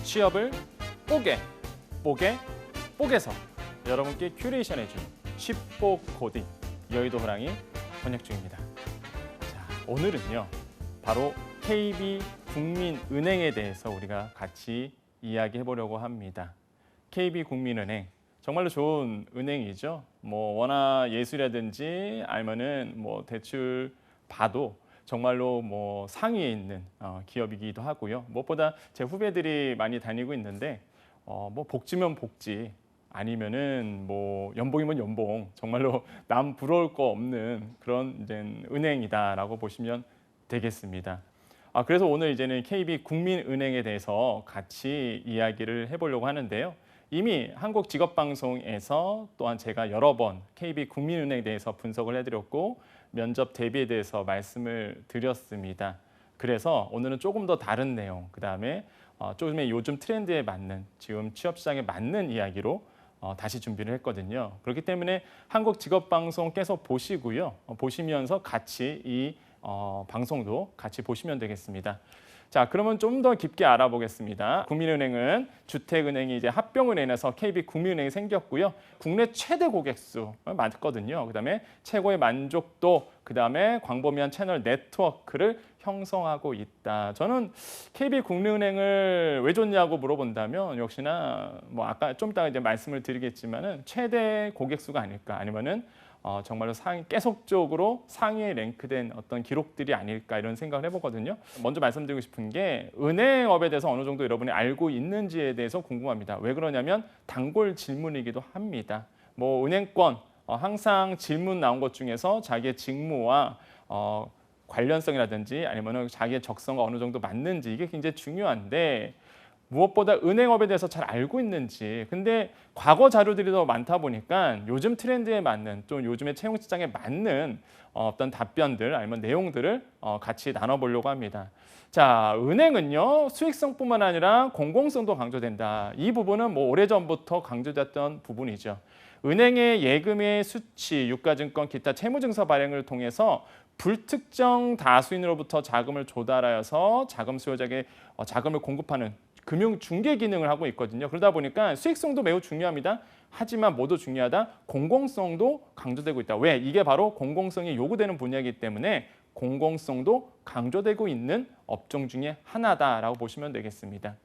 취업을 뽀개서 여러분께 큐레이션해준 쉽보 코딩 여의도 호랑이 번역 중입니다. 자, 오늘은요 바로 KB국민은행에 대해서 우리가 같이 이야기해 보려고 합니다. KB국민은행 정말로 좋은 은행이죠. 뭐 워낙 예술이라든지 아니면은 뭐 대출 봐도 정말로 뭐 상위에 있는 기업이기도 하고요. 무엇보다 제 후배들이 많이 다니고 있는데 뭐 복지면 복지 아니면은 뭐 연봉이면 연봉 정말로 남 부러울 거 없는 그런 이제 은행이다라고 보시면 되겠습니다. 그래서 오늘 이제는 KB국민은행에 대해서 같이 이야기를 해보려고 하는데요. 이미 한국직업방송에서 또한 제가 여러 번 KB국민은행에 대해서 분석을 해드렸고 면접 대비에 대해서 말씀을 드렸습니다. 그래서 오늘은 조금 더 다른 내용, 그 다음에 조금의 요즘 트렌드에 맞는 지금 취업시장에 맞는 이야기로 다시 준비를 했거든요. 그렇기 때문에 한국직업방송 계속 보시고요. 보시면서 같이 이 방송도 같이 보시면 되겠습니다. 자, 그러면 좀 더 깊게 알아보겠습니다. 국민은행은 주택은행이 이제 합병은행에서 KB국민은행이 생겼고요. 국내 최대 고객수 맞거든요. 그다음에 최고의 만족도, 그다음에 광범위한 채널 네트워크를 형성하고 있다. 저는 KB국민은행을 왜 좋냐고 물어본다면 역시나 뭐 아까 좀 이따 이제 말씀을 드리겠지만은 최대 고객수가 아닐까, 아니면은 정말로 계속적으로 상위에 랭크된 어떤 기록들이 아닐까 이런 생각을 해보거든요. 먼저 말씀드리고 싶은 게 은행업에 대해서 어느 정도 여러분이 알고 있는지에 대해서 궁금합니다. 왜 그러냐면 단골 질문이기도 합니다. 뭐 은행권 항상 질문 나온 것 중에서 자기의 직무와 관련성이라든지 아니면 자기의 적성과 어느 정도 맞는지 이게 굉장히 중요한데 무엇보다 은행업에 대해서 잘 알고 있는지, 근데 과거 자료들이 더 많다 보니까 요즘 트렌드에 맞는 또 요즘의 채용 시장에 맞는 어떤 답변들 아니면 내용들을 같이 나눠보려고 합니다. 자, 은행은요 수익성뿐만 아니라 공공성도 강조된다. 이 부분은 뭐 오래전부터 강조됐던 부분이죠. 은행의 예금의 수취, 유가증권, 기타 채무증서 발행을 통해서 불특정 다수인으로부터 자금을 조달하여서 자금 수요자에게 자금을 공급하는 금융 중개 기능을 하고 있거든요. 그러다 보니까 수익성도 매우 중요합니다. 하지만 모두 중요하다. 공공성도 강조되고 있다. 왜? 이게 바로 공공성이 요구되는 분야이기 때문에 공공성도 강조되고 있는 업종 중에 하나다라고 보시면 되겠습니다.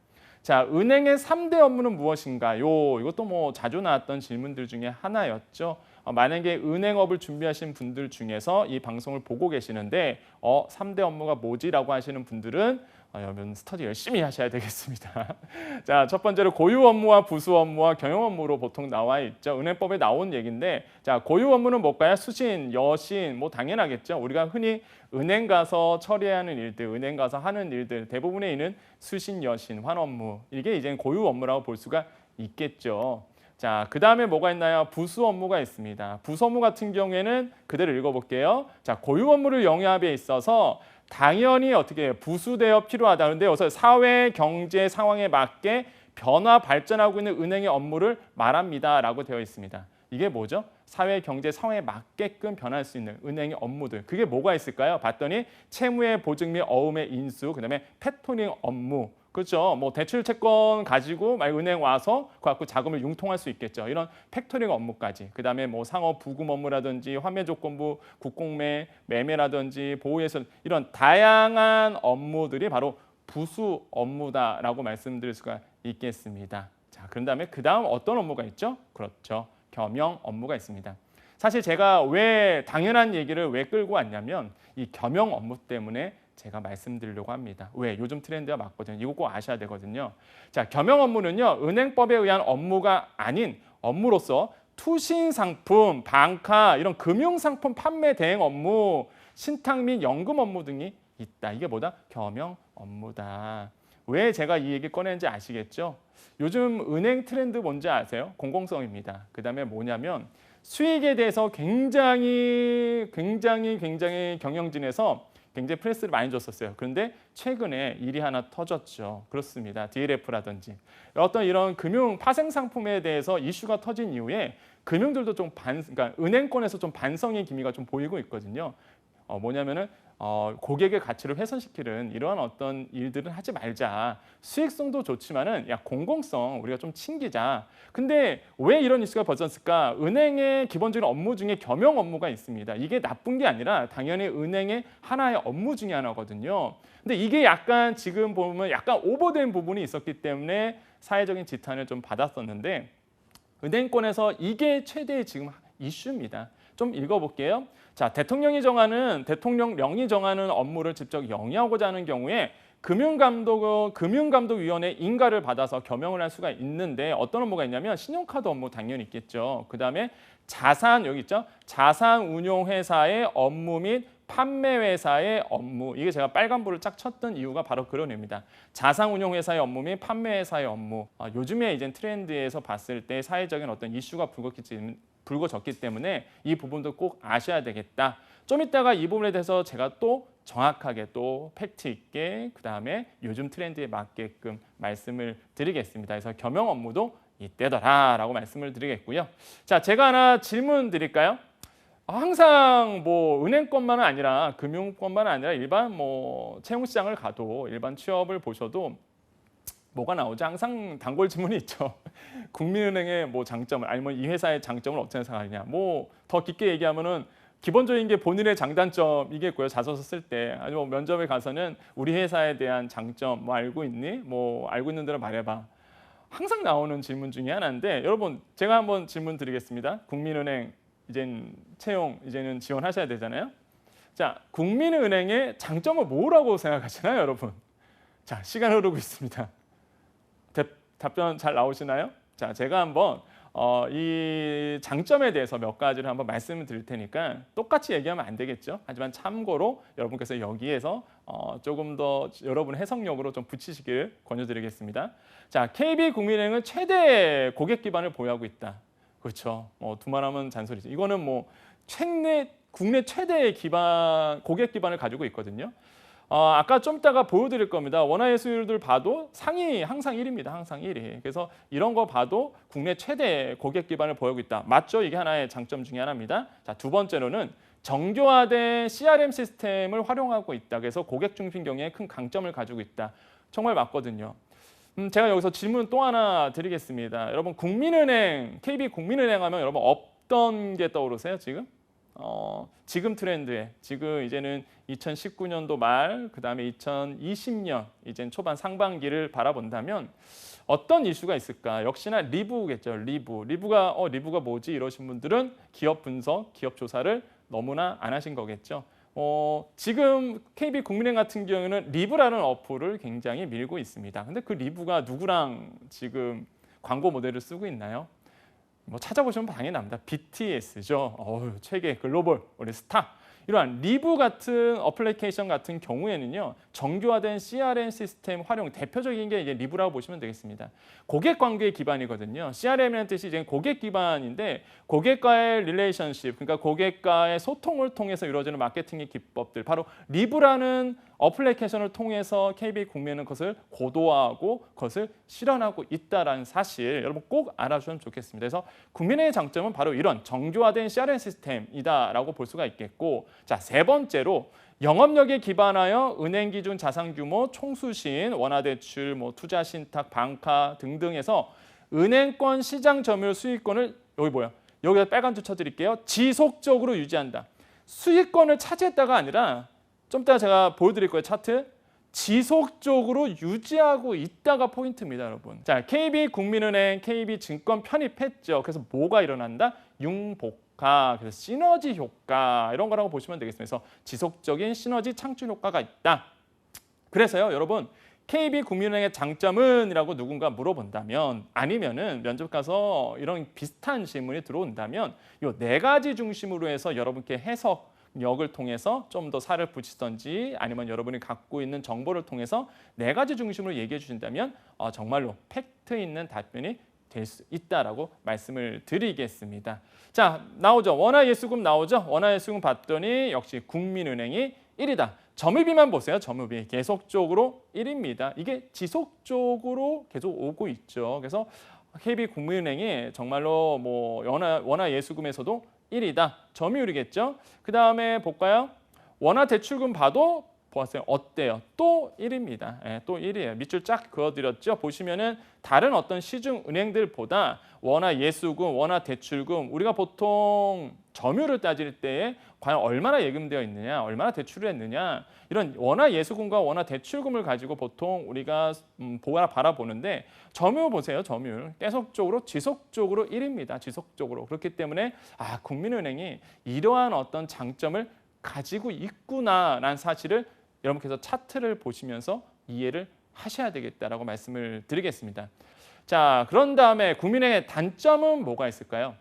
자, 은행의 3대 업무는 무엇인가요? 이것도 뭐 자주 나왔던 질문들 중에 하나였죠. 만약에 은행업을 준비하신 분들 중에서 이 방송을 보고 계시는데 3대 업무가 뭐지라고 하시는 분들은 여러분 스터디 열심히 하셔야 되겠습니다. 자, 첫 번째로 고유 업무와 부수 업무와 경영 업무로 보통 나와 있죠. 은행법에 나온 얘기인데, 자, 고유 업무는 뭘까요? 수신, 여신, 뭐 당연하겠죠. 우리가 흔히 은행 가서 처리하는 일들, 은행 가서 하는 일들 대부분의 일은 수신, 여신, 환 업무, 이게 이제 고유 업무라고 볼 수가 있겠죠. 자, 그 다음에 뭐가 있나요? 부수 업무가 있습니다. 부수 업무 같은 경우에는 그대로 읽어볼게요. 자, 고유 업무를 영위함에 있어서 당연히 어떻게 부수되어 필요하다. 그런데 여기서 사회 경제 상황에 맞게 변화 발전하고 있는 은행의 업무를 말합니다라고 되어 있습니다. 이게 뭐죠? 사회 경제 상황에 맞게끔 변할 수 있는 은행의 업무들. 그게 뭐가 있을까요? 봤더니 채무의 보증 및 어음의 인수, 그다음에 패토닝 업무. 그렇죠. 뭐 대출 채권 가지고 은행 와서 그 갖고 자금을 융통할 수 있겠죠. 이런 팩토링 업무까지. 그다음에 뭐 상업 부금 업무라든지 환매 조건부, 국공매, 매매라든지 보호예술 이런 다양한 업무들이 바로 부수 업무다라고 말씀드릴 수가 있겠습니다. 자, 그런 다음에 그다음 어떤 업무가 있죠? 그렇죠. 겸용 업무가 있습니다. 사실 제가 왜 당연한 얘기를 왜 끌고 왔냐면 이 겸용 업무 때문에 제가 말씀드리려고 합니다. 왜? 요즘 트렌드가 맞거든요. 이거 꼭 아셔야 되거든요. 자, 겸용 업무는요. 은행법에 의한 업무가 아닌 업무로서 투신 상품, 방카 이런 금융 상품 판매 대행 업무, 신탁 및 연금 업무 등이 있다. 이게 뭐다? 겸용 업무다. 왜 제가 이 얘기 꺼내는지 아시겠죠? 요즘 은행 트렌드 뭔지 아세요? 공공성입니다. 그다음에 뭐냐면 수익에 대해서 굉장히 경영진에서 굉장히 프레스를 많이 줬었어요. 그런데 최근에 일이 하나 터졌죠. 그렇습니다. DLF라든지 어떤 이런 금융 파생 상품에 대해서 이슈가 터진 이후에 금융들도 좀 그러니까 은행권에서 좀 반성의 기미가 좀 보이고 있거든요. 뭐냐면은 고객의 가치를 훼손시키는 이러한 어떤 일들은 하지 말자. 수익성도 좋지만은 야 공공성 우리가 좀 챙기자. 근데 왜 이런 이슈가 벌어졌을까? 은행의 기본적인 업무 중에 겸용 업무가 있습니다. 이게 나쁜 게 아니라 당연히 은행의 하나의 업무 중에 하나거든요. 근데 이게 약간 지금 보면 약간 오버된 부분이 있었기 때문에 사회적인 지탄을 좀 받았었는데 은행권에서 이게 최대의 지금 이슈입니다. 좀 읽어볼게요. 자, 대통령령이 정하는 업무를 직접 영위하고자 하는 경우에 금융감독위원회 인가를 받아서 겸용을 할 수가 있는데 어떤 업무가 있냐면 신용카드 업무 당연히 있겠죠. 그다음에 여기 있죠. 자산운용회사의 업무 및 판매회사의 업무. 이게 제가 빨간불을 쫙 쳤던 이유가 바로 그런 의미입니다. 자산운용회사의 업무 및 판매회사의 업무. 요즘에 이제 트렌드에서 봤을 때 사회적인 어떤 이슈가 불거졌기 때문에 이 부분도 꼭 아셔야 되겠다. 좀 이따가 이 부분에 대해서 제가 또 정확하게 또 팩트 있게 그다음에 요즘 트렌드에 맞게끔 말씀을 드리겠습니다. 그래서 겸용 업무도 이때더라라고 말씀을 드리겠고요. 자, 제가 하나 질문 드릴까요? 항상 뭐 은행권만은 아니라 금융권만은 아니라 일반 뭐 채용시장을 가도 일반 취업을 보셔도 뭐가 나오죠? 항상 단골 질문이 있죠. 국민은행의 뭐 장점을 아니면 이 회사의 장점을 어떻게 생각하느냐. 뭐 더 깊게 얘기하면은 기본적인 게 본인의 장단점이겠고요. 자소서 쓸 때 아니면 면접에 가서는 우리 회사에 대한 장점 뭐 알고 있니? 뭐 알고 있는 대로 말해봐. 항상 나오는 질문 중에 하나인데 여러분 제가 한번 질문 드리겠습니다. 국민은행 이제는 지원하셔야 되잖아요. 자, 국민은행의 장점은 뭐라고 생각하시나요, 여러분? 자, 시간 흐르고 있습니다. 답변 잘 나오시나요? 자, 제가 한번 이 장점에 대해서 몇 가지를 한번 말씀을 드릴 테니까 똑같이 얘기하면 안 되겠죠. 하지만 참고로 여러분께서 여기에서 조금 더 여러분의 해석력으로 좀 붙이시길 권유드리겠습니다. 자, KB국민은행은 최대 고객 기반을 보유하고 있다. 그렇죠. 두말하면 잔소리죠. 이거는 뭐 국내 최대의 고객 기반을 가지고 있거든요. 아까 좀 이따가 보여드릴 겁니다. 원화의 수율들 봐도 상위 항상 1위입니다. 항상 1위. 그래서 이런 거 봐도 국내 최대 고객 기반을 보유하고 있다. 맞죠? 이게 하나의 장점 중에 하나입니다. 자, 두 번째로는 정교화된 CRM 시스템을 활용하고 있다. 그래서 고객 중심 경영에 큰 강점을 가지고 있다. 정말 맞거든요. 제가 여기서 질문 또 하나 드리겠습니다. 여러분 KB국민은행 하면 여러분 어떤 게 떠오르세요 지금? 지금 트렌드에 지금 이제는 2019년도 말 그다음에 2020년 이제 초반 상반기를 바라본다면 어떤 이슈가 있을까? 역시나 리브겠죠. 리브가 뭐지? 이러신 분들은 기업 분석, 기업 조사를 너무나 안 하신 거겠죠. 지금 KB국민은행 같은 경우는 리브라는 어플을 굉장히 밀고 있습니다. 근데 그 리브가 누구랑 지금 광고 모델을 쓰고 있나요? 뭐 찾아보시면 당연히 납니다. BTS죠. 최계 글로벌 우리 스타. 이러한 리브 같은 어플리케이션 같은 경우에는요. 정교화된 CRM 시스템 활용 대표적인 게 이제 리브라고 보시면 되겠습니다. 고객 관계 기반이거든요. CRM이라는 뜻이 이제 고객 기반인데 고객과의 릴레이션십, 그러니까 고객과의 소통을 통해서 이루어지는 마케팅의 기법들, 바로 리브라는 어플리케이션을 통해서 KB국민은 그것을 고도화하고 그것을 실현하고 있다는 사실 여러분 꼭 알아주시면 좋겠습니다. 그래서 국민의 장점은 바로 이런 정교화된 CRM 시스템이다라고 볼 수가 있겠고, 자, 세 번째로 영업력에 기반하여 은행 기준 자산 규모, 총수신, 원화대출, 투자 신탁, 방카 등등에서 은행권 시장 점유율 수익권을 여기다 빨간 줄 쳐드릴게요. 지속적으로 유지한다. 수익권을 차지했다가 아니라 좀 이따 제가 보여드릴 거예요. 차트. 지속적으로 유지하고 있다가 포인트입니다, 여러분. 자, KB국민은행, KB증권 편입했죠. 그래서 뭐가 일어난다? 융복합, 그래서 시너지 효과 이런 거라고 보시면 되겠습니다. 그래서 지속적인 시너지 창출 효과가 있다. 그래서요, 여러분 KB국민은행의 장점은? 이라고 누군가 물어본다면, 아니면은 면접 가서 이런 비슷한 질문이 들어온다면 이 네 가지 중심으로 해서 여러분께 해석력을 통해서 좀 더 살을 붙이든지 아니면 여러분이 갖고 있는 정보를 통해서 네 가지 중심으로 얘기해 주신다면 정말로 팩트 있는 답변이 될 수 있다라고 말씀을 드리겠습니다. 자, 나오죠. 원화 예수금 나오죠. 원화 예수금 봤더니 역시 국민은행이 1위다. 점유비만 보세요. 점유비 계속적으로 1위입니다. 이게 지속적으로 계속 오고 있죠. 그래서 KB국민은행이 정말로 원화 예수금에서도 1위다. 점유율이겠죠. 그 다음에 볼까요? 원화 대출금 봐도 보았어요. 어때요? 또 1입니다. 예, 또 1이에요. 밑줄 쫙 그어드렸죠. 보시면은 다른 어떤 시중 은행들보다 원화 예수금, 원화 대출금 우리가 보통 점유를 따질 때에 과연 얼마나 예금되어 있느냐, 얼마나 대출을 했느냐 이런 원화 예수금과 원화 대출금을 가지고 보통 우리가 바라보는데 점유 보세요. 점유율 계속적으로 지속적으로 1입니다. 지속적으로. 그렇기 때문에 국민은행이 이러한 어떤 장점을 가지고 있구나라는 사실을 여러분께서 차트를 보시면서 이해를 하셔야 되겠다라고 말씀을 드리겠습니다. 자, 그런 다음에 국민은행의 단점은 뭐가 있을까요?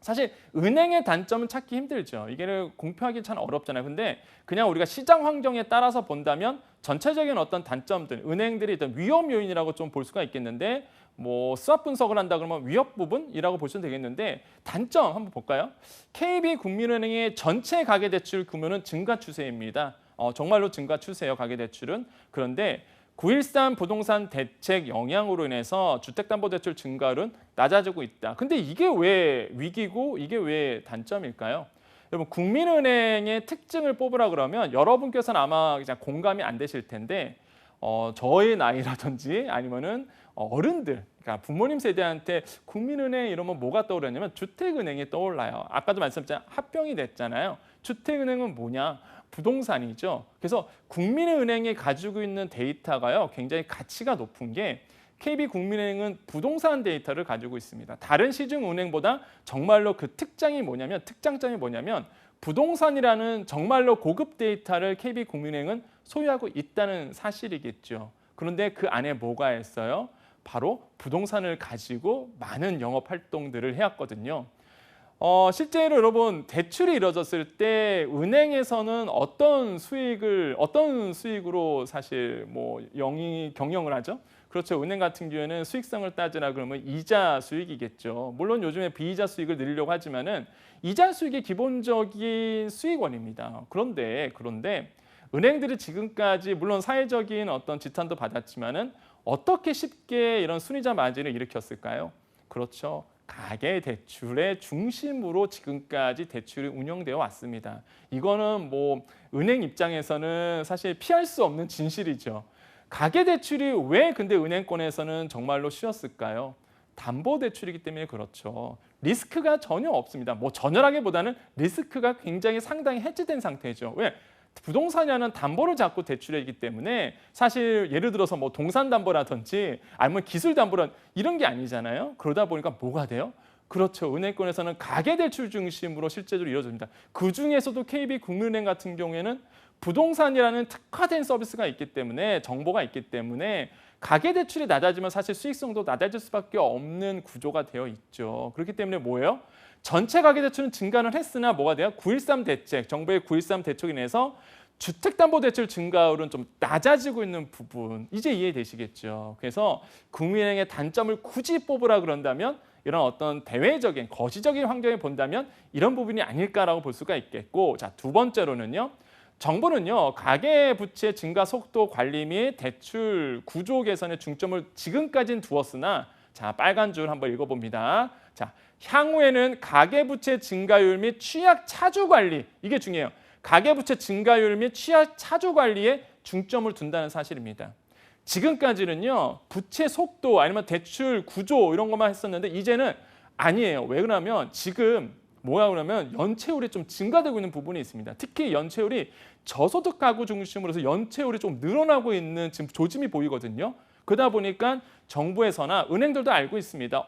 사실 은행의 단점은 찾기 힘들죠. 이게 공표하기 참 어렵잖아요. 근데 그냥 우리가 시장 환경에 따라서 본다면 전체적인 어떤 단점들, 은행들이 어떤 위험 요인이라고 좀 볼 수가 있겠는데 뭐 수합 분석을 한다 그러면 위협 부분이라고 보시면 되겠는데 단점 한번 볼까요? KB국민은행의 전체 가계대출 규모는 증가 추세입니다. 정말로 증가 추세예요. 가계대출은. 그런데 9.13 부동산 대책 영향으로 인해서 주택담보대출 증가율은 낮아지고 있다. 근데 이게 왜 위기고 이게 왜 단점일까요? 여러분 국민은행의 특징을 뽑으라 그러면 여러분께서는 아마 그냥 공감이 안 되실 텐데 저의 나이라든지 아니면은 어른들, 그러니까 부모님 세대한테 국민은행 이러면 뭐가 떠오르냐면 주택은행이 떠올라요. 아까도 말씀드렸잖아요. 합병이 됐잖아요. 주택은행은 뭐냐? 부동산이죠. 그래서 국민은행이 가지고 있는 데이터가요. 굉장히 가치가 높은 게 KB국민은행은 부동산 데이터를 가지고 있습니다. 다른 시중은행보다 정말로 그 특장점이 뭐냐면 부동산이라는 정말로 고급 데이터를 KB국민은행은 소유하고 있다는 사실이겠죠. 그런데 그 안에 뭐가 있어요? 바로 부동산을 가지고 많은 영업 활동들을 해왔거든요. 실제로 여러분 대출이 이루어졌을 때 은행에서는 어떤 수익으로 사실 뭐 경영을 하죠? 그렇죠. 은행 같은 경우에는 수익성을 따지라 그러면 이자 수익이겠죠. 물론 요즘에 비이자 수익을 늘리려고 하지만은 이자 수익이 기본적인 수익원입니다. 그런데 은행들이 지금까지 물론 사회적인 어떤 지탄도 받았지만은 어떻게 쉽게 이런 순이자 마진을 일으켰을까요? 그렇죠. 가계 대출의 중심으로 지금까지 대출이 운영되어 왔습니다. 이거는 뭐 은행 입장에서는 사실 피할 수 없는 진실이죠. 가계 대출이 왜 근데 은행권에서는 정말로 쉬웠을까요? 담보 대출이기 때문에 그렇죠. 리스크가 전혀 없습니다. 뭐 전혀라기보다는 리스크가 굉장히 상당히 해지된 상태죠. 왜? 부동산이라는 담보를 잡고 대출하기 때문에 사실 예를 들어서 뭐 동산담보라든지 아니면 기술담보란 이런 게 아니잖아요. 그러다 보니까 뭐가 돼요? 그렇죠. 은행권에서는 가계대출 중심으로 실제로 이루어집니다. 그중에서도 KB국민은행 같은 경우에는 부동산이라는 특화된 서비스가 있기 때문에 정보가 있기 때문에 가계대출이 낮아지면 사실 수익성도 낮아질 수밖에 없는 구조가 되어 있죠. 그렇기 때문에 뭐예요? 전체 가계대출은 증가는 했으나 뭐가 돼요? 9.13 대책, 정부의 9.13 대책에 인해서 주택담보대출 증가율은 좀 낮아지고 있는 부분, 이제 이해되시겠죠. 그래서 국민은행의 단점을 굳이 뽑으라 그런다면 이런 어떤 대외적인, 거시적인 환경에 본다면 이런 부분이 아닐까라고 볼 수가 있겠고, 자, 두 번째로는요. 정부는요, 가계부채 증가 속도 관리 및 대출 구조 개선에 중점을 지금까지는 두었으나, 자, 빨간 줄 한번 읽어봅니다. 자, 향후에는 가계부채 증가율 및 취약 차주 관리, 이게 중요해요. 가계부채 증가율 및 취약 차주 관리에 중점을 둔다는 사실입니다. 지금까지는요, 부채 속도 아니면 대출 구조 이런 것만 했었는데 이제는 아니에요. 왜 그러냐면 지금 그러면 연체율이 좀 증가되고 있는 부분이 있습니다. 특히 연체율이 저소득 가구 중심으로 해서 연체율이 좀 늘어나고 있는 지금 조짐이 보이거든요. 그러다 보니까 정부에서나 은행들도 알고 있습니다.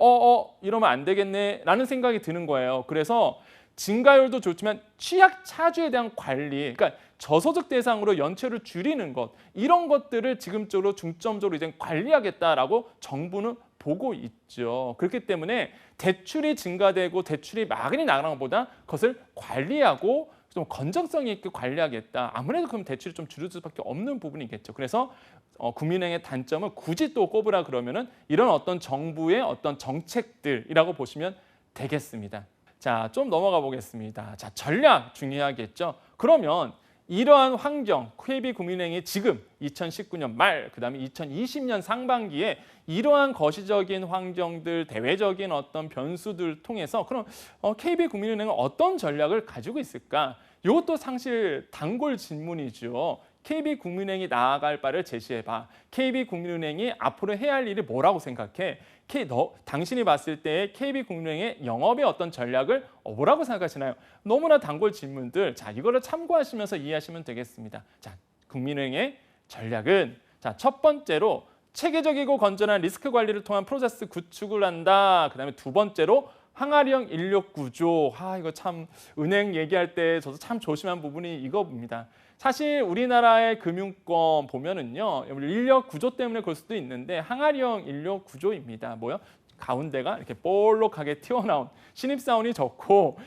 이러면 안 되겠네 라는 생각이 드는 거예요. 그래서 증가율도 좋지만 취약 차주에 대한 관리, 그러니까 저소득 대상으로 연체를 줄이는 것, 이런 것들을 지금적으로 중점적으로 이제 관리하겠다라고 정부는 보고 있죠. 그렇기 때문에 대출이 증가되고 대출이 막연히 나가는 것보다 그것을 관리하고 좀 건전성 있게 관리하겠다. 아무래도 그럼 대출이 좀 줄일 수밖에 없는 부분이겠죠. 그래서 국민은행의 단점은 굳이 또 꼽으라 그러면은 이런 어떤 정부의 어떤 정책들이라고 보시면 되겠습니다. 자, 좀 넘어가 보겠습니다. 자, 전략 중요하겠죠. 그러면 이러한 환경, KB국민은행이 지금 2019년 말, 그다음에 2020년 상반기에 이러한 거시적인 환경들, 대외적인 어떤 변수들 통해서 그럼 KB국민은행은 어떤 전략을 가지고 있을까? 이것도 사실 단골 질문이죠. KB국민은행이 나아갈 바를 제시해봐. KB국민은행이 앞으로 해야 할 일이 뭐라고 생각해? 당신이 봤을 때 KB국민은행의 영업의 어떤 전략을 뭐라고 생각하시나요? 너무나 단골 질문들. 자, 이거를 참고하시면서 이해하시면 되겠습니다. 자, 국민은행의 전략은 자, 첫 번째로 체계적이고 건전한 리스크 관리를 통한 프로세스 구축을 한다. 그다음에 두 번째로 항아리형 인력 구조. 이거 참 은행 얘기할 때 저도 참 조심한 부분이 이거입니다. 사실 우리나라의 금융권 보면은요, 인력 구조 때문에 그럴 수도 있는데 항아리형 인력 구조입니다. 뭐요? 가운데가 이렇게 볼록하게 튀어나온 신입사원이 적고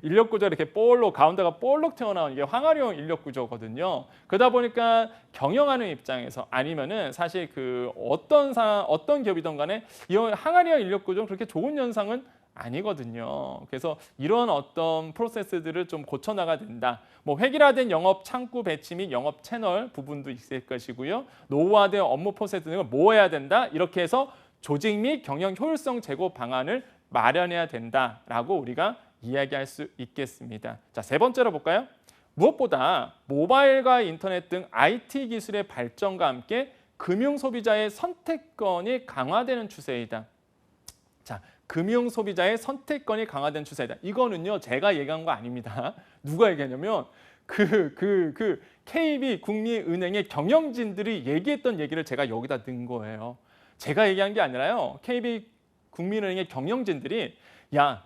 인력 구조가 이렇게 가운데가 볼록 튀어나온 이게 항아리형 인력 구조거든요. 그러다 보니까 경영하는 입장에서 아니면은 사실 그 어떤 기업이든 간에 이 항아리형 인력 구조는 그렇게 좋은 현상은 아니거든요. 그래서 이런 어떤 프로세스들을 좀 고쳐나가야 된다. 뭐 획일화된 영업 창구 배치 및 영업 채널 부분도 있을 것이고요. 노후화된 업무 프로세스 등을 모아야 된다. 이렇게 해서 조직 및 경영 효율성 제고 방안을 마련해야 된다라고 우리가 이야기할 수 있겠습니다. 자, 세 번째로 볼까요? 무엇보다 모바일과 인터넷 등 IT 기술의 발전과 함께 금융 소비자의 선택권이 강화되는 추세이다. 자, 금융 소비자의 선택권이 강화된 추세이다. 이거는요, 제가 얘기한 거 아닙니다. 누가 얘기하냐면 KB국민은행의 경영진들이 얘기했던 얘기를 제가 여기다 넣은 거예요. 제가 얘기한 게 아니라요. KB국민은행의 경영진들이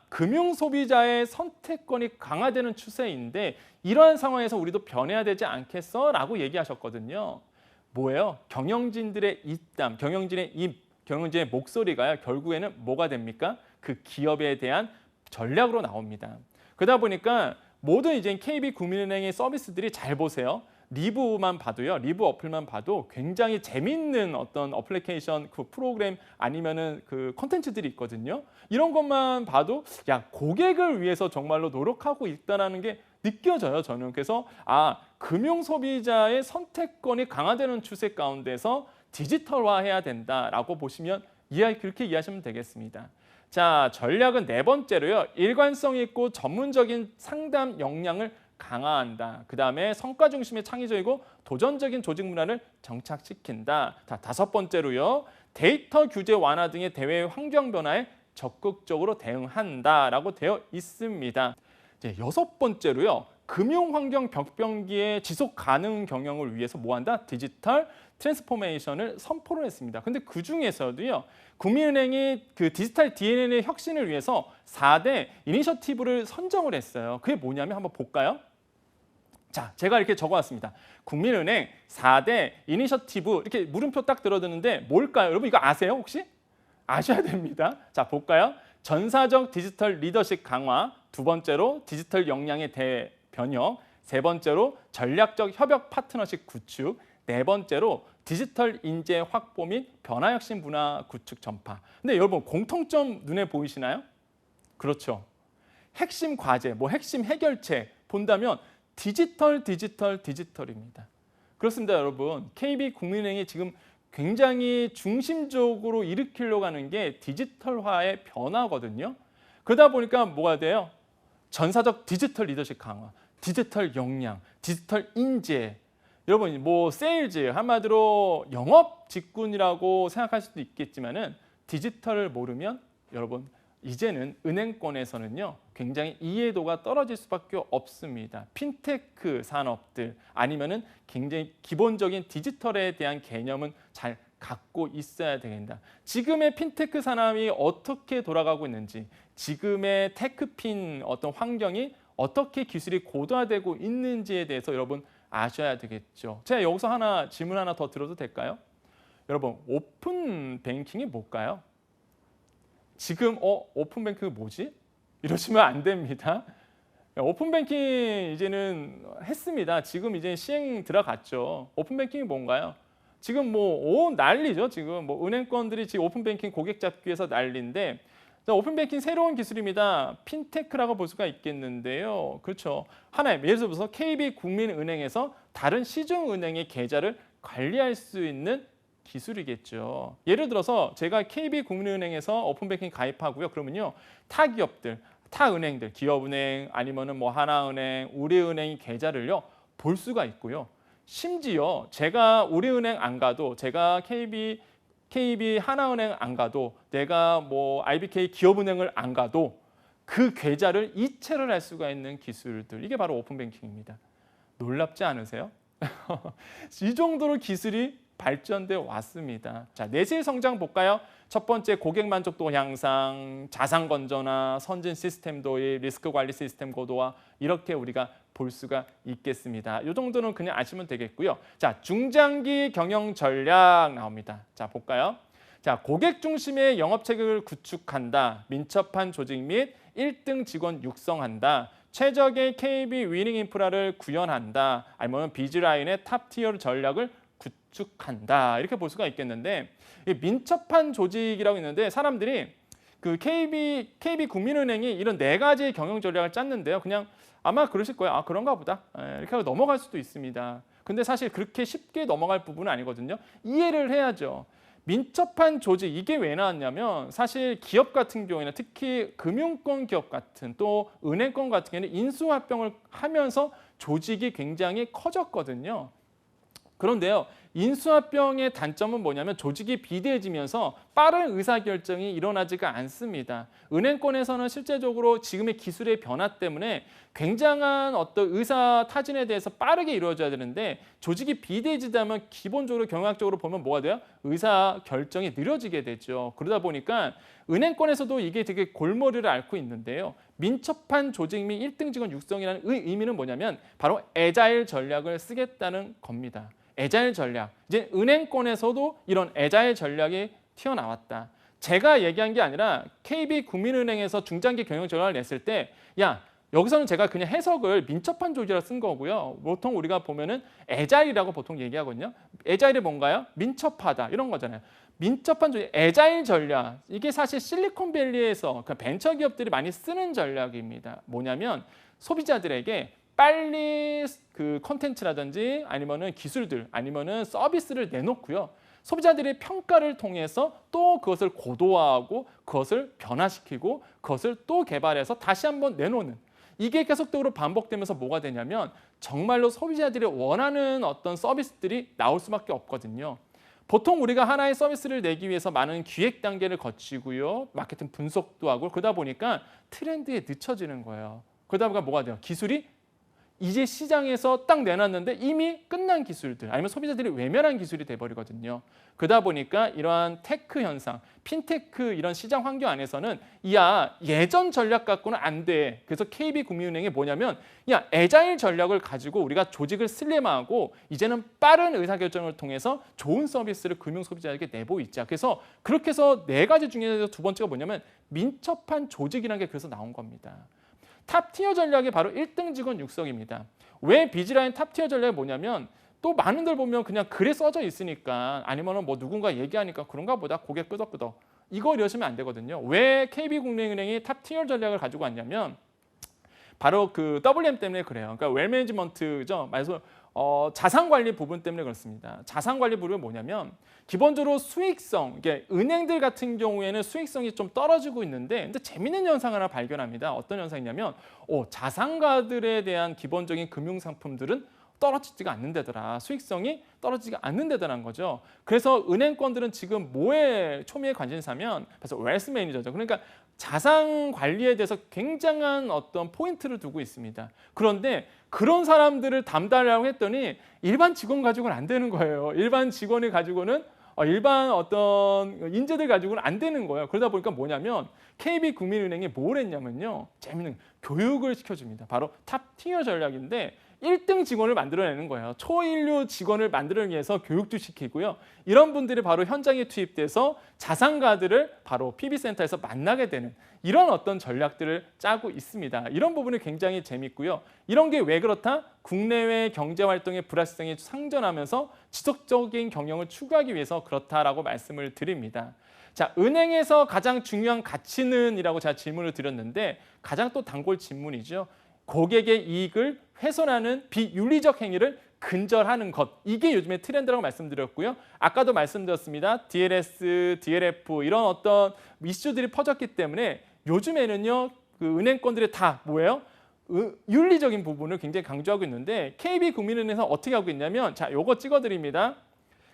금융 소비자의 선택권이 강화되는 추세인데 이러한 상황에서 우리도 변해야 되지 않겠어? 라고 얘기하셨거든요. 뭐예요? 경영진들의 입담, 경영진의 목소리가요. 결국에는 뭐가 됩니까? 그 기업에 대한 전략으로 나옵니다. 그러다 보니까 모든 이제 KB국민은행의 서비스들이 잘 보세요. 리브만 봐도요. 리브 어플만 봐도 굉장히 재밌는 어떤 어플리케이션 그 프로그램 아니면은 그 콘텐츠들이 있거든요. 이런 것만 봐도 고객을 위해서 정말로 노력하고 있다라는 게 느껴져요, 저는. 그래서 금융 소비자의 선택권이 강화되는 추세 가운데서 디지털화해야 된다라고 보시면 그렇게 이해하시면 되겠습니다. 자, 전략은 네 번째로요. 일관성 있고 전문적인 상담 역량을 강화한다. 그다음에 성과 중심의 창의적이고 도전적인 조직 문화를 정착시킨다. 자, 다섯 번째로요. 데이터 규제 완화 등의 대외 환경 변화에 적극적으로 대응한다라고 되어 있습니다. 이제 여섯 번째로요. 금융 환경 벽변기의 지속 가능 경영을 위해서 뭐한다? 디지털 트랜스포메이션을 선포를 했습니다. 근데 그 중에서도요. 국민은행이 그 디지털 DNA의 혁신을 위해서 4대 이니셔티브를 선정을 했어요. 그게 뭐냐면 한번 볼까요? 자, 제가 이렇게 적어왔습니다. 국민은행 4대 이니셔티브 이렇게 물음표 딱 들어드는데 뭘까요? 여러분 이거 아세요 혹시? 아셔야 됩니다. 자, 볼까요? 전사적 디지털 리더십 강화, 두 번째로 디지털 역량의 대변형, 세 번째로 전략적 협력 파트너십 구축, 네 번째로 디지털 인재 확보 및 변화혁신 문화 구축 전파. 근데 여러분 공통점 눈에 보이시나요? 그렇죠. 핵심 과제, 핵심 해결책 본다면 디지털입니다. 그렇습니다, 여러분. KB국민은행이 지금 굉장히 중심적으로 일으키려고 하는 게 디지털화의 변화거든요. 그러다 보니까 뭐가 돼요? 전사적 디지털 리더십 강화, 디지털 역량, 디지털 인재. 여러분 세일즈 한마디로 영업 직군이라고 생각할 수도 있겠지만은 디지털을 모르면 여러분 이제는 은행권에서는요 굉장히 이해도가 떨어질 수밖에 없습니다. 핀테크 산업들 아니면은 굉장히 기본적인 디지털에 대한 개념은 잘 갖고 있어야 된다. 지금의 핀테크 산업이 어떻게 돌아가고 있는지, 지금의 테크핀 어떤 환경이 어떻게 기술이 고도화되고 있는지에 대해서 여러분 아셔야 되겠죠. 제가 여기서 질문 하나 더 드려도 될까요? 여러분 오픈 뱅킹이 뭘까요? 지금 오픈 뱅킹이 뭐지? 이러시면 안 됩니다. 오픈 뱅킹 이제는 했습니다. 지금 이제 시행 들어갔죠. 오픈 뱅킹이 뭔가요? 지금 난리죠. 지금 은행권들이 지금 오픈 뱅킹 고객 잡기 위해서 난리인데 오픈 뱅킹 새로운 기술입니다. 핀테크라고 볼 수가 있겠는데요. 그렇죠. 예를 들어서 KB국민은행에서 다른 시중은행의 계좌를 관리할 수 있는 기술이겠죠. 예를 들어서 제가 KB국민은행에서 오픈뱅킹 가입하고요. 그러면요. 타 기업들, 타 은행들, 기업은행 아니면은 뭐 하나은행, 우리은행 계좌를요 볼 수가 있고요. 심지어 제가 우리은행 안 가도, 제가 KB 하나은행 안 가도, 내가 뭐 IBK 기업은행을 안 가도 그 계좌를 이체를 할 수가 있는 기술들, 이게 바로 오픈뱅킹입니다. 놀랍지 않으세요? 이 정도로 기술이 발전돼 왔습니다. 자, 내실 성장 볼까요? 첫 번째, 고객 만족도 향상, 자산 건전화, 선진 시스템 도입, 리스크 관리 시스템 고도화, 이렇게 우리가 볼 수가 있겠습니다. 이 정도는 그냥 아시면 되겠고요. 자, 중장기 경영 전략 나옵니다. 자, 볼까요? 자, 고객 중심의 영업 체계를 구축한다. 민첩한 조직 및 1등 직원 육성한다. 최적의 KB 위닝 인프라를 구현한다. 아니면 비즈라인의 탑티어 전략을 구축한다. 이렇게 볼 수가 있겠는데, 민첩한 조직이라고 있는데 사람들이 그 KB 국민은행이 이런 4가지의 경영 전략을 짰는데요. 그냥 아마 그러실 거예요. 아, 그런가 보다. 이렇게 하고 넘어갈 수도 있습니다. 근데 사실 그렇게 쉽게 넘어갈 부분은 아니거든요. 이해를 해야죠. 민첩한 조직, 이게 왜 나왔냐면 사실 기업 같은 경우에는, 특히 금융권 기업 같은, 또 은행권 같은 경우에는 인수합병을 하면서 조직이 굉장히 커졌거든요. 그런데요, 인수합병의 단점은 뭐냐면 조직이 비대해지면서 빠른 의사결정이 일어나지가 않습니다. 은행권에서는 실제적으로 지금의 기술의 변화 때문에 굉장한 어떤 의사 타진에 대해서 빠르게 이루어져야 되는데, 조직이 비대해지다면 기본적으로 경영학적으로 보면 뭐가 돼요? 의사결정이 느려지게 되죠. 그러다 보니까 은행권에서도 이게 되게 골머리를 앓고 있는데요. 민첩한 조직 및 1등 직원 육성이라는 의미는 뭐냐면 바로 애자일 전략을 쓰겠다는 겁니다. 애자일 전략. 이제 은행권에서도 이런 애자일 전략이 튀어나왔다. 제가 얘기한 게 아니라 KB국민은행에서 중장기 경영 전략을 냈을 때, 야, 여기서는 제가 그냥 해석을 민첩한 조직이라 쓴 거고요. 보통 우리가 보면은 애자일이라고 보통 얘기하거든요. 애자일이 뭔가요? 민첩하다, 이런 거잖아요. 민첩한 조직, 애자일 전략. 이게 사실 실리콘밸리에서 그 벤처 기업들이 많이 쓰는 전략입니다. 뭐냐면 소비자들에게 빨리 그 콘텐츠라든지 아니면은 기술들 아니면은 서비스를 내놓고요. 소비자들의 평가를 통해서 또 그것을 고도화하고 그것을 변화시키고 그것을 또 개발해서 다시 한번 내놓는, 이게 계속적으로 반복되면서 뭐가 되냐면 정말로 소비자들이 원하는 어떤 서비스들이 나올 수밖에 없거든요. 보통 우리가 하나의 서비스를 내기 위해서 많은 기획 단계를 거치고요. 마케팅 분석도 하고 그러다 보니까 트렌드에 늦춰지는 거예요. 그러다 보니까 뭐가 돼요? 기술이 이제 시장에서 딱 내놨는데 이미 끝난 기술들, 아니면 소비자들이 외면한 기술이 돼버리거든요. 그러다 보니까 이러한 테크 현상, 핀테크 이런 시장 환경 안에서는 야, 예전 전략 갖고는 안 돼. 그래서 KB국민은행이 뭐냐면, 야, 애자일 전략을 가지고 우리가 조직을 슬림하고 이제는 빠른 의사결정을 통해서 좋은 서비스를 금융 소비자에게 내보이자. 그래서 그렇게 해서 4가지 중에서 두 번째가 뭐냐면 민첩한 조직이라는 게 그래서 나온 겁니다. 탑티어 전략이 바로 1등 직원 육성입니다. 왜 비즈라인 탑티어 전략이 뭐냐면, 또 많은들 보면 그냥 글에 써져 있으니까, 아니면 뭐 누군가 얘기하니까 그런가 보다, 고개 끄덕끄덕, 이거 이러시면 안 되거든요. 왜 KB국민은행이 탑티어 전략을 가지고 왔냐면 바로 그 WM 때문에 그래요. 그러니까 웰 매니지먼트죠. 말해서 자산 관리 부분 때문에 그렇습니다. 자산 관리 부분은 뭐냐면 기본적으로 수익성, 이게 은행들 같은 경우에는 수익성이 좀 떨어지고 있는데, 근데 재밌는 현상 하나 발견합니다. 어떤 현상이냐면 자산가들에 대한 기본적인 금융 상품들은 떨어지지가 않는다더라. 수익성이 떨어지지가 않는다더라는 거죠. 그래서 은행권들은 지금 뭐에 초미의 관심사면 그래서 웰스 매니저죠. 그러니까 자산 관리에 대해서 굉장한 어떤 포인트를 두고 있습니다. 그런데 그런 사람들을 담당하려고 했더니 일반 직원 가지고는 안 되는 거예요. 일반 직원이 가지고는 일반 어떤 인재들 가지고는 안 되는 거예요. 그러다 보니까 뭐냐면 KB국민은행이 뭘 했냐면요. 재밌는 교육을 시켜줍니다. 바로 탑티어 전략인데 1등 직원을 만들어내는 거예요. 초일류 직원을 만들기 위해서 교육도 시키고요. 이런 분들이 바로 현장에 투입돼서 자산가들을 바로 PB센터에서 만나게 되는 이런 어떤 전략들을 짜고 있습니다. 이런 부분이 굉장히 재밌고요. 이런 게 왜 그렇다? 국내외 경제활동의 불확실성이 상존하면서 지속적인 경영을 추구하기 위해서 그렇다라고 말씀을 드립니다. 자, 은행에서 가장 중요한 가치는 이라고 제가 질문을 드렸는데 가장 또 단골 질문이죠. 고객의 이익을 훼손하는 비윤리적 행위를 근절하는 것. 이게 요즘의 트렌드라고 말씀드렸고요. 아까도 말씀드렸습니다. DLS, DLF 이런 어떤 이슈들이 퍼졌기 때문에 요즘에는요. 그 은행권들이 다 뭐예요? 윤리적인 부분을 굉장히 강조하고 있는데 KB국민은행에서 어떻게 하고 있냐면 자, 요거 찍어드립니다.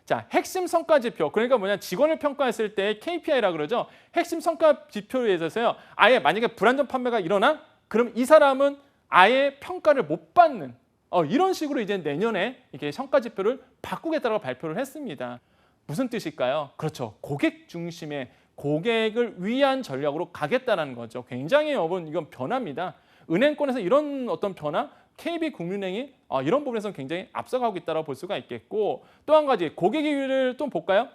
자, 핵심 성과 지표. 그러니까 뭐냐? 직원을 평가했을 때 KPI라 그러죠. 핵심 성과 지표에 있어서요. 아예 만약에 불안전 판매가 일어나? 그럼 이 사람은 아예 평가를 못 받는 이런 식으로 이제 내년에 이렇게 성과 지표를 바꾸겠다고 발표를 했습니다. 무슨 뜻일까요? 그렇죠. 고객 중심의 고객을 위한 전략으로 가겠다라는 거죠. 굉장히 여러분 이건 변화입니다. 은행권에서 이런 어떤 변화, KB국민은행이 이런 부분에서 굉장히 앞서가고 있다고 볼 수가 있겠고 또 한 가지 고객이익을 또 볼까요?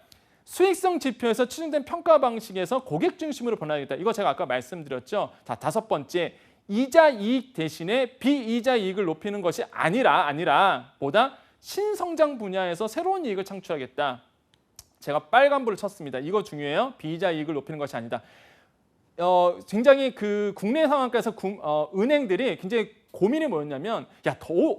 수익성 지표에서 추진된 평가 방식에서 고객 중심으로 변화하겠다. 이거 제가 아까 말씀드렸죠. 자, 5번째. 이자 이익 대신에 비이자 이익을 높이는 것이 아니라 보다 신성장 분야에서 새로운 이익을 창출하겠다. 제가 빨간불을 쳤습니다. 이거 중요해요. 비이자 이익을 높이는 것이 아니다. 굉장히 그 국내 상황에서 은행들이 굉장히 고민이 뭐였냐면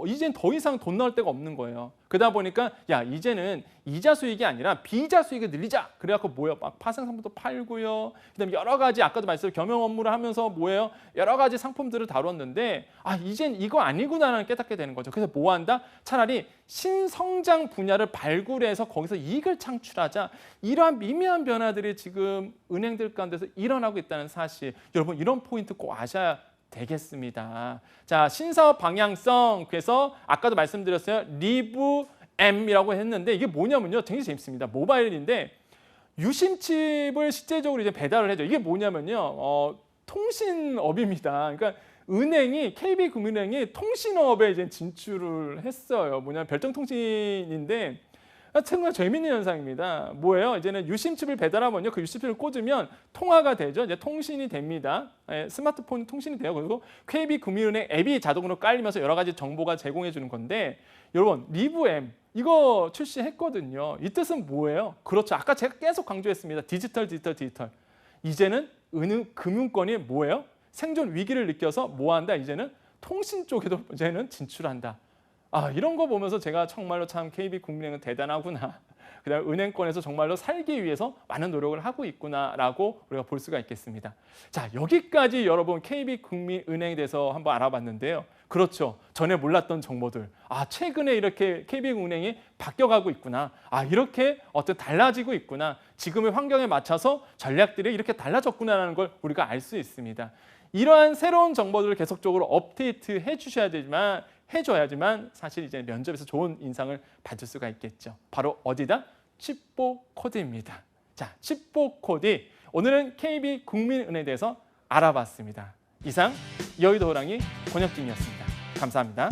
이젠 더 이상 돈 나올 데가 없는 거예요. 그러다 보니까 이제는 이자 수익이 아니라 비이자 수익을 늘리자. 그래갖고 뭐예요? 막 파생상품도 팔고요. 그다음에 여러 가지 아까도 말씀드린 겸용 업무를 하면서 뭐예요? 여러 가지 상품들을 다뤘는데 이젠 이거 아니구나라는 깨닫게 되는 거죠. 그래서 뭐 한다? 차라리 신성장 분야를 발굴해서 거기서 이익을 창출하자. 이러한 미미한 변화들이 지금 은행들 가운데서 일어나고 있다는 사실. 여러분 이런 포인트 꼭 아셔야 되겠습니다. 자, 신사업 방향성. 그래서 아까도 말씀드렸어요. 리브M이라고 했는데 이게 뭐냐면요. 되게 재밌습니다. 모바일인데 유심칩을 실제적으로 이제 배달을 해줘. 이게 뭐냐면요. 통신업입니다. 그러니까 은행이 KB국민은행이 통신업에 이제 진출을 했어요. 뭐냐면 별정통신인데 정말 재밌는 현상입니다. 뭐예요? 이제는 유심칩을 배달하면요, 그 유심칩을 꽂으면 통화가 되죠. 이제 통신이 됩니다. 스마트폰 통신이 돼요. 그리고 KB국민은행 앱이 자동으로 깔리면서 여러 가지 정보가 제공해 주는 건데, 여러분 리브M 이거 출시했거든요. 이 뜻은 뭐예요? 그렇죠. 아까 제가 계속 강조했습니다. 디지털. 이제는 금융권이 뭐예요? 생존 위기를 느껴서 뭐 한다? 이제는 통신 쪽에도 이제는 진출한다. 이런 거 보면서 제가 정말로 참 KB국민은행은 대단하구나. 그다음에 은행권에서 정말로 살기 위해서 많은 노력을 하고 있구나라고 우리가 볼 수가 있겠습니다. 자, 여기까지 여러분 KB국민은행에 대해서 한번 알아봤는데요. 그렇죠. 전에 몰랐던 정보들. 최근에 이렇게 KB국민은행이 바뀌어가고 있구나. 이렇게 달라지고 있구나. 지금의 환경에 맞춰서 전략들이 이렇게 달라졌구나라는 걸 우리가 알 수 있습니다. 이러한 새로운 정보들을 계속적으로 업데이트 해줘야지만 사실 이제 면접에서 좋은 인상을 받을 수가 있겠죠. 바로 어디다? 칩보 코드입니다. 자, 칩보 코드. 오늘은 KB국민은행에 대해서 알아봤습니다. 이상 여의도 호랑이 권혁진이었습니다. 감사합니다.